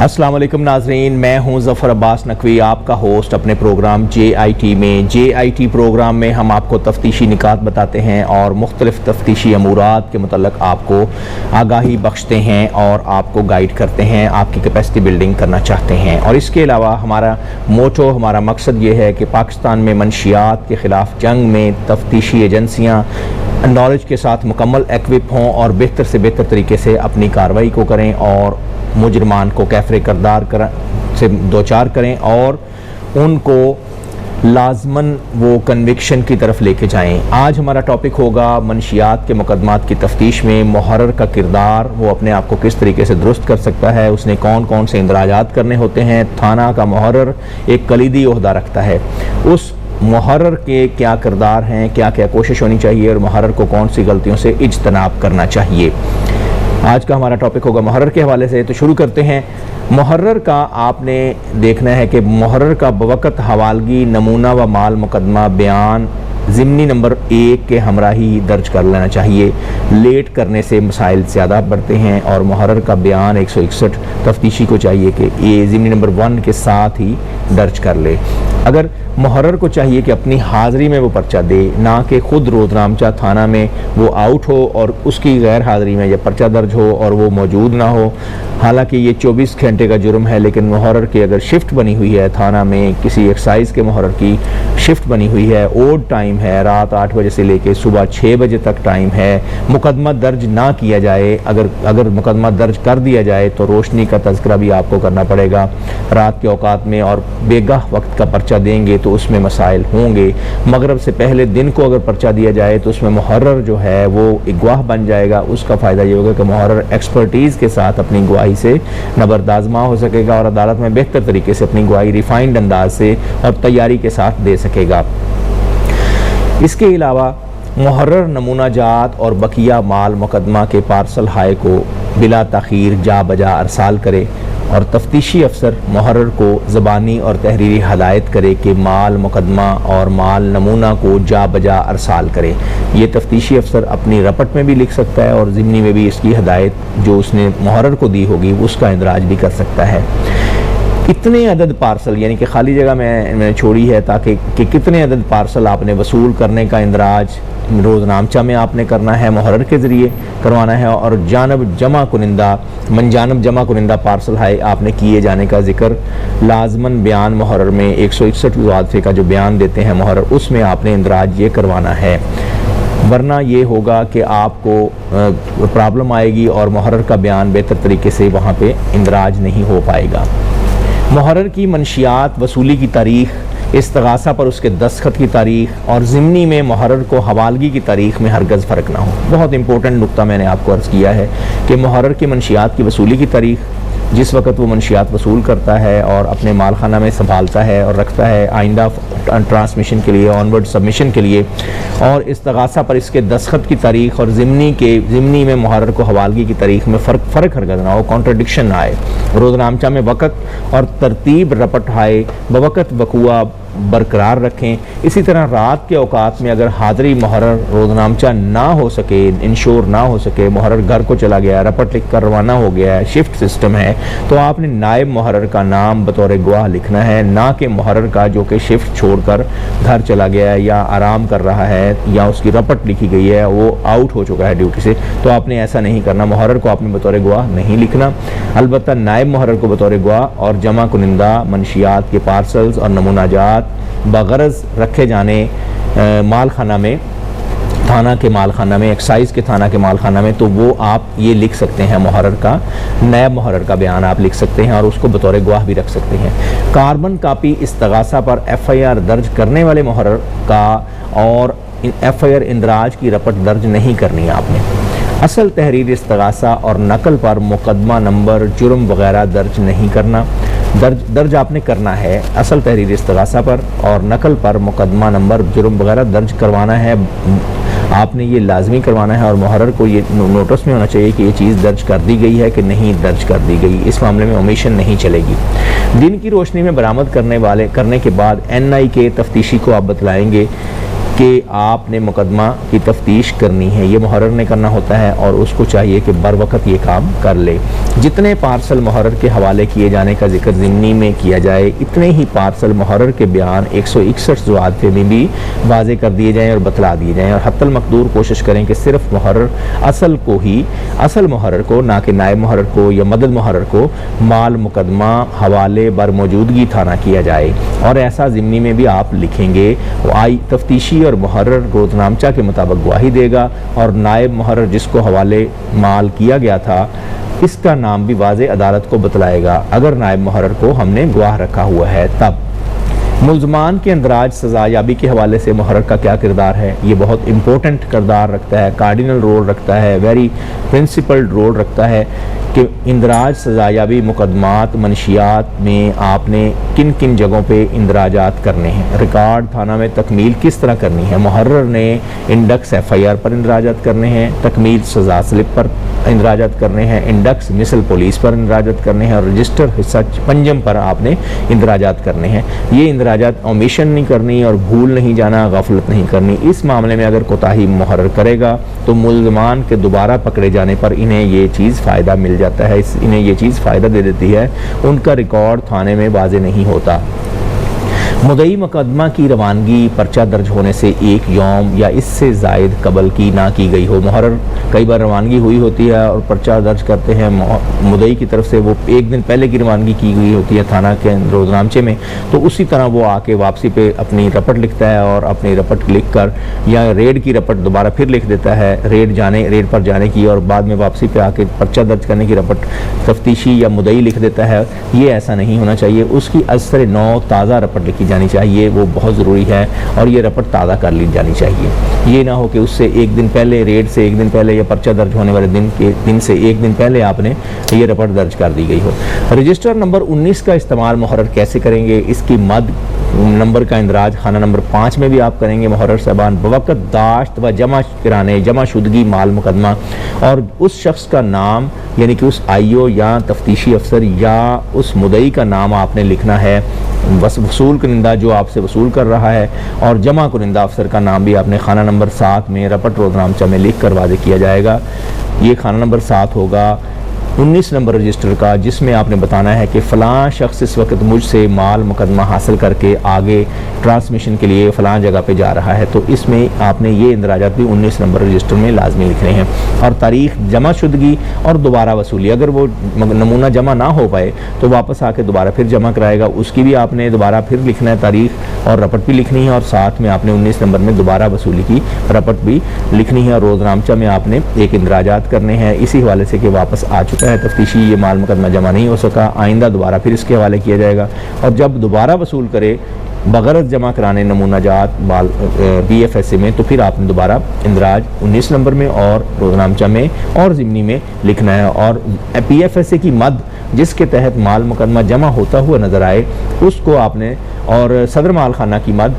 अस्सलाम वालेकुम नाजरीन, मैं हूं ज़फ़र अब्बास नकवी, आपका होस्ट अपने प्रोग्राम JIT में। JIT प्रोग्राम में हम आपको तफ्तीशी निकात बताते हैं और मुख्तलिफ़ तफ्तीशी अमूरात के मतलब आपको आगाही बख्शते हैं और आपको गाइड करते हैं, आपकी कैपेसिटी बिल्डिंग करना चाहते हैं। और इसके अलावा हमारा मोटो, हमारा मकसद ये है कि पाकिस्तान में मनशियात के ख़िलाफ़ जंग में तफ्तीशी एजेंसियाँ नॉलेज के साथ मुकम्मल एक्विप हों और बेहतर से बेहतर तरीके से अपनी कार्रवाई को करें और मुजरमान को कैफरे करदार से दो चार करें और उनको लाजमन वो कन्विक्शन की तरफ लेके जाएं। आज हमारा टॉपिक होगा मनशियात के मुकदमात की तफ्तीश में मुहर्रर का किरदार, वो अपने आप को किस तरीके से दुरुस्त कर सकता है, उसने कौन कौन से इंदराजात करने होते हैं। थाना का मुहर्रर एक कलीदी ओहदा रखता है, उस मुहर्रर के क्या किरदार हैं, क्या क्या कोशिश होनी चाहिए और मुहर्रर को कौन सी गलतियों से इज्तनाब करना चाहिए। आज का हमारा टॉपिक होगा मुहर्रर के हवाले से। तो शुरू करते हैं। मुहर्रर का आपने देखना है कि मुहर्रर का बवक़्त हवालगी, नमूना व माल मुकदमा बयान ज़िमनी नंबर 1 के हमराही दर्ज कर लेना चाहिए। लेट करने से मसाइल ज़्यादा बढ़ते हैं और मुहर्रर का बयान 161 तफ्तीशी को चाहिए कि ये ज़िमनी नंबर 1 के साथ ही दर्ज कर ले। अगर मुहर्रर को चाहिए कि अपनी हाज़िरी में वो पर्चा दे, ना कि ख़ुद रोज़नामचा थाना में वो आउट हो और उसकी गैर हाज़िरी में यह पर्चा दर्ज हो और वो मौजूद ना हो। हालांकि ये 24 घंटे का जुर्म है, लेकिन मुहर्रर की अगर शिफ्ट बनी हुई है थाना में, किसी एक्साइज़ के मुहर्रर की शिफ्ट बनी हुई है, ओड टाइम है, रात 8 बजे से लेकर सुबह 6 बजे तक टाइम है, मुकदमा दर्ज ना किया जाए, अगर मुकदमा दर्ज कर दिया जाए तो रोशनी का तज़किरा भी आपको करना पड़ेगा रात के औकात में, और बेगाह वक्त का पर्चा देंगे तो उसमें मसाइल होंगे। मगरब से पहले दिन को अगर पर्चा दिया जाए तो उसमें मुहर्रर जो है वो एक गवाह बन जाएगा। उसका फ़ायदा ये होगा कि मुहर्रर एक्सपर्टीज़ के साथ अपनी गवाही से नबरदाजमा हो सकेगा और अदालत में बेहतर तरीके से अपनी गवाही रिफाइंड अंदाज से और तैयारी के साथ दे सकेगा। इसके अलावा मुहर्रर नमूना जात और बकिया माल मुकदमा के पार्सल हाय को बिला ताख़ीर जा बजा अरसाल करे और तफ्तीशी अफसर मुहर्रर को ज़बानी और तहरीरी हदायत करे कि माल मुकदमा और माल नमूना को जा बजा अरसाल करे। ये तफ्तीशी अफसर अपनी रपट में भी लिख सकता है और ज़िमनी में भी इसकी हदायत जो उसने मुहर्रर को दी होगी उसका इंदराज भी कर सकता है। कितने अदद पार्सल, यानी कि खाली जगह मैंने छोड़ी है ताकि कि कितने अदद पार्सल आपने वसूल करने का इंदराज रोज़नामचा में आपने करना है, मुहर्रर के ज़रिए करवाना है, और मनजानब जमा कुनिंदा पार्सल है आपने किए जाने का जिक्र लाजमन बयान मुहर्रर में 161 वादफे का जो बयान देते हैं मुहर्रर, उसमें आपने इंदराज ये करवाना है। वरना ये होगा कि आपको प्रॉब्लम आएगी और मुहर्रर का बयान बेहतर तरीके से वहाँ पे इंदराज नहीं हो पाएगा। मुहर्रर की मनशियात वसूली की तारीख़, इस्तगासा पर उसके दस्तखत की तारीख़ और ज़िमनी में मुहर्रर को हवालगी की तारीख़ में हरगज़ फ़र्क ना हो। बहुत इंपॉर्टेंट नुक्ता मैंने आपको अर्ज़ किया है कि मुहर्रर की मनशियात की वसूली की तारीख़, जिस वक़्त वो मनशियात वसूल करता है और अपने माल खाना में संभालता है और रखता है आइंदा ट्रांसमिशन के लिए, ऑनवर्ड सबमिशन के लिए, और इस्तगासा पर इसके दस्तखत की तारीख़ और ज़िमनी में मुहर्रर को हवालगी की तारीख़ में फ़र्क हरगज़ ना हो, कॉन्ट्रडिक्शन ना आए। रोज़नामचा में वक़्त और तरतीब रपट आए, बवक़्त वक़ुआ बरकरार रखें। इसी तरह रात के औकात में अगर हाज़िरी मुहर्रर रोज़नामचा ना हो सके, इंश्योर ना हो सके, मुहर्रर घर को चला गया, रपट लिख कर रवाना हो गया है, शिफ्ट सिस्टम है, तो आपने नायब मुहर्रर का नाम बतौर गवाह लिखना है, ना कि मुहर्रर का जो कि शिफ्ट छोड़कर घर चला गया है या आराम कर रहा है या उसकी रपट लिखी गई है वो आउट हो चुका है ड्यूटी से, तो आपने ऐसा नहीं करना। मुहर्रर को आपने बतौर गवाह नहीं लिखना, अलबत्ता नायब मुहर्रर को बतौर गवाह और जमा कुनिंदा मनशियात के पार्सल्स और नमूना जात बगरज रखे जाने माल खाना में, थाना के माल खाना में, एक्साइज के थाना के माल खाना में, तो वो आप ये लिख सकते हैं। मुहर्रर का नैब मुहर्रर का बयान आप लिख सकते हैं और उसको बतौर गवाह भी रख सकते हैं। कार्बन कापी इस्तगासा पर FIR दर्ज करने वाले मुहर्रर का और FIR इंदराज की रपट दर्ज नहीं करनी है आपने। असल तहरीर इस्तगासा और नकल पर मुकदमा नंबर, जुर्म वगैरह दर्ज नहीं करना। दर्ज आपने करना है असल तहरीर इस्तगासा पर और नकल पर मुकदमा नंबर, जुर्म वगैरह दर्ज करवाना है, आपने ये लाजमी करवाना है और मुहर्रर को ये नोटिस में होना चाहिए कि ये चीज़ दर्ज कर दी गई है कि नहीं दर्ज कर दी गई। इस मामले में ओमिशन नहीं चलेगी। दिन की रोशनी में बरामद करने के बाद NI के तफ्तीशी को आप बतलाएंगे कि आपने मुकदमा की तफ्तीश करनी है, ये मुहर्रर ने करना होता है और उसको चाहिए कि बर वक्त ये काम कर ले। जितने पार्सल मुहर्रर के हवाले किए जाने का जिक्र ज़िम्नी में किया जाए, इतने ही पार्सल मुहर्रर के बयान 161 ज़वादफ़े में भी वाज़े कर दिए जाएँ और बतला दिए जाएँ। और हत्तल मकदूर कोशिश करें कि सिर्फ मुहर्रर असल मुहर्रर को, ना कि नायब मुहर्रर को या मदद मुहर्रर को माल मुकदमा हवाले बर मौजूदगी थाना किया जाए। और ऐसा ज़िम्नी में भी आप लिखेंगे। आई तफ्तीशी और मुहर्रर रोज़नामचा के मुताबिक गवाही देगा और नायब मुहर्रर जिसको हवाले माल किया गया था इसका नाम भी वाज़े अदालत को बतलाएगा। अगर नायब मुहर्रर को हमने गवाह रखा हुआ है तब। मुल्ज़मान के अंदराज सज़ायाबी के हवाले से मुहर्रर का क्या किरदार है, ये बहुत इंपॉर्टेंट किरदार रखता है, कार्डिनल रोल रखता है, वेरी प्रिंसिपल रोल रखता है कि इंदराज सज़ायाबी मुकदमात मनशियात में आपने किन किन जगहों पे इंदराजात करने हैं, रिकॉर्ड थाना में तकमील किस तरह करनी है। मुहर्रर ने इंडेक्स FIR पर इंदराजात करने हैं, तकमील सज़ा स्लिप पर इंदराजात करने हैं, इंडेक्स मिसल पुलिस पर इंदराजात करने हैं और रजिस्टर हिस्सा पंजम पर आपने इंदराजात करने हैं। ये इंदराजात ओमिशन नहीं करनी और भूल नहीं जाना, गफलत नहीं करनी। इस मामले में अगर कोताही मुहर्रर करेगा तो मुल्ज़मान के दोबारा पकड़े जाने पर इन्हें ये चीज़ फ़ायदा मिल जाता है, इन्हें ये चीज़ फ़ायदा दे देती है, उनका रिकॉर्ड थाने में वाज़े नहीं होता। मुद्दई मुकदमा की रवानगी पर्चा दर्ज होने से एक यौम या इससे ज़ायद कबल की ना की गई हो। मुहर्रर कई बार रवानगी हुई होती है और पर्चा दर्ज करते हैं मुद्दई की तरफ से, वो एक दिन पहले की रवानगी की गई होती है थाना के रोज़नामचे में, तो उसी तरह वो आके वापसी पे अपनी रपट लिखता है और अपनी रपट लिख कर या रेड की रपट दोबारा फिर लिख देता है, रेड पर जाने की, और बाद में वापसी पे आके पर्चा दर्ज करने की रपट तफ्तीशी या मुद्दई लिख देता है। ये ऐसा नहीं होना चाहिए। उसकी असर नौ ताज़ा रपट लिखी जानी चाहिए, वो बहुत ज़रूरी है, और ये रपट ताज़ा कर ली जानी चाहिए। ये ना हो कि उससे एक दिन पहले, रेड से एक दिन पहले या पर्चा दर्ज होने वाले दिन से एक दिन पहले आपने ये रपट दर्ज कर दी गई हो। रजिस्टर नंबर 19 का इस्तेमाल मुहर्रर कैसे करेंगे, इसकी मद नंबर का इंदराज खाना नंबर 5 में भी आप करेंगे। मुहर्रर साहबान बवक्त दाश्त व जमा कराने जमा शुदगी माल मुकदमा और उस शख्स का नाम यानी कि उस IO या तफ्तीशी अफसर या उस मुद्दई का नाम आपने लिखना है, वसूल कुनिंदा जो आपसे वसूल कर रहा है, और जमा कुनिंदा अफसर का नाम भी आपने खाना नंबर 7 में रपट रोज़नामचा में लिख कर वाज़े किया जाएगा। ये खाना नंबर 7 होगा 19 नंबर रजिस्टर का, जिसमें आपने बताना है कि फ़लाँ शख्स इस वक्त मुझसे माल मुकदमा हासिल करके आगे ट्रांसमिशन के लिए फ़लाँ जगह पे जा रहा है, तो इसमें आपने ये इंदराजात भी 19 नंबर रजिस्टर में लाजमी लिखने हैं। और तारीख़ जमा शुदगी और दोबारा वसूली, अगर वो नमूना जमा ना हो पाए तो वापस आके दोबारा फिर जमा कराएगा, उसकी भी आपने दोबारा फिर लिखना है, तारीख़ और रपट भी लिखनी है, और साथ में आपने 19 नंबर में दोबारा वसूली की रपट भी लिखनी है, और रोज़नामचा में आपने एक इंदराजात करने हैं इसी हवाले से कि वापस आ चुका है तफ्तीशी, ये माल मुकदमा जमा नहीं हो सका, आइंदा दोबारा फिर इसके हवाले किया जाएगा। और जब दोबारा वसूल करे बगरज जमा कराने नमूना जात BFSA में, तो फिर आपने दोबारा इंदराज 19 नंबर में और रोज़नामचा में और ज़िम्नी में लिखना है। और PFSA की मद जिसके तहत माल मुकदमा जमा होता हुआ नज़र आए उसको आपने, और सदर माल खाना की मद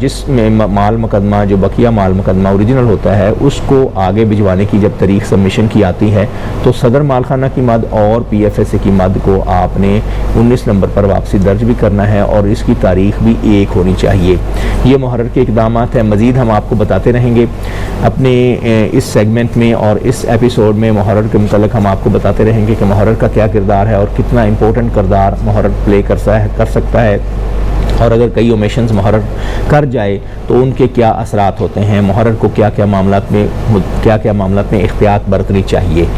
जिसमें माल मुकदमा जो बकिया माल मुकदमा ओरिजिनल होता है उसको आगे भिजवाने की जब तारीख सबमिशन की आती है तो सदर माल खाना की मद और PFSA की मद को आपने 19 नंबर पर वापसी दर्ज भी करना है, और इसकी तारीख भी एक होनी चाहिए। ये मुहर्रर के इक़दाम हैं। मज़ीद हम आपको बताते रहेंगे अपने इस सेगमेंट में, और इस एपिसोड में मुहर्रर के मुतल्लिक़ हम आपको बताते रहेंगे कि मुहर्रर का क्या किरदार है और कितना इंपॉर्टेंट किरदार मुहर्रर प्ले कर सकता है, और अगर कई ओमिशंस मुहर्रर कर जाए तो उनके क्या असरात होते हैं, मुहर्रर को क्या क्या मामलात में एहतियात बरतनी चाहिए।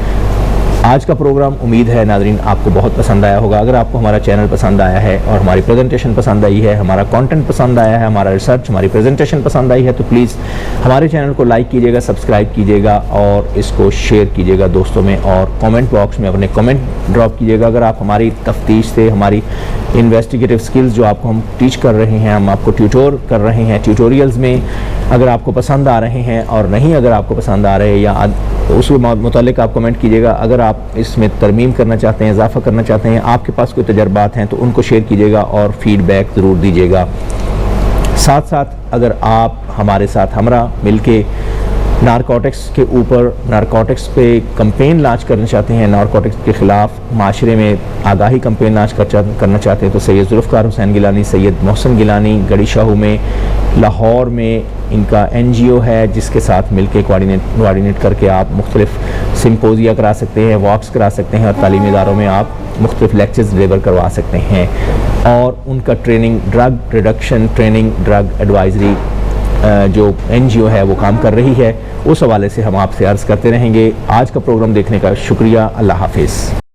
आज का प्रोग्राम उम्मीद है नाज़रीन आपको बहुत पसंद आया होगा। अगर आपको हमारा चैनल पसंद आया है और हमारी प्रेजेंटेशन पसंद आई है, हमारा कंटेंट पसंद आया है, हमारा रिसर्च, हमारी प्रेजेंटेशन पसंद आई है, तो प्लीज़ हमारे चैनल को लाइक कीजिएगा, सब्सक्राइब कीजिएगा और इसको शेयर कीजिएगा दोस्तों में, और कमेंट बॉक्स में अपने कमेंट ड्रॉप कीजिएगा। अगर आप हमारी तफ्तीश से, हमारी इन्वेस्टिगेटिव स्किल्स जो आपको हम टीच कर रहे हैं, हम आपको ट्यूटोर कर रहे हैं, ट्यूटोरियल्स में अगर आपको पसंद आ रहे हैं और नहीं अगर आपको पसंद आ रहे हैं या उस मुतालिक आप कमेंट कीजिएगा। अगर आप इसमें तरमीम करना चाहते हैं, इजाफा करना चाहते हैं, आपके पास कोई तजर्बात हैं तो उनको शेयर कीजिएगा और फीडबैक ज़रूर दीजिएगा। साथ साथ अगर आप हमारे साथ हमरा मिलके नारकोटिक्स के ऊपर, नारकोटिक्स पे कंपेन लॉन्च करना चाहते हैं, नारकोटिक्स के ख़िलाफ़ माशरे में आगाही कंपेन लॉन्च करना चाहते हैं, तो सैयद ज़ुल्फ़िकार हुसैन गिलानी, सैयद मोहसिन गिलानी गड़ी शाहू में, लाहौर में इनका NGO है जिसके साथ मिलके कोऑर्डिनेट करके आप मुख्तलिफ सिम्पोजिया करा सकते हैं, वॉक्स करा सकते हैं और तालीमी इदारों में आप मुख्तलिफ लेक्चर्स डिलीवर करवा सकते हैं। और उनका training, drug reduction training, drug advisory जो NGO है वो काम कर रही है, उस हवाले से हम आपसे अर्ज़ करते रहेंगे। आज का प्रोग्राम देखने का शुक्रिया। अल्लाह हाफिज़।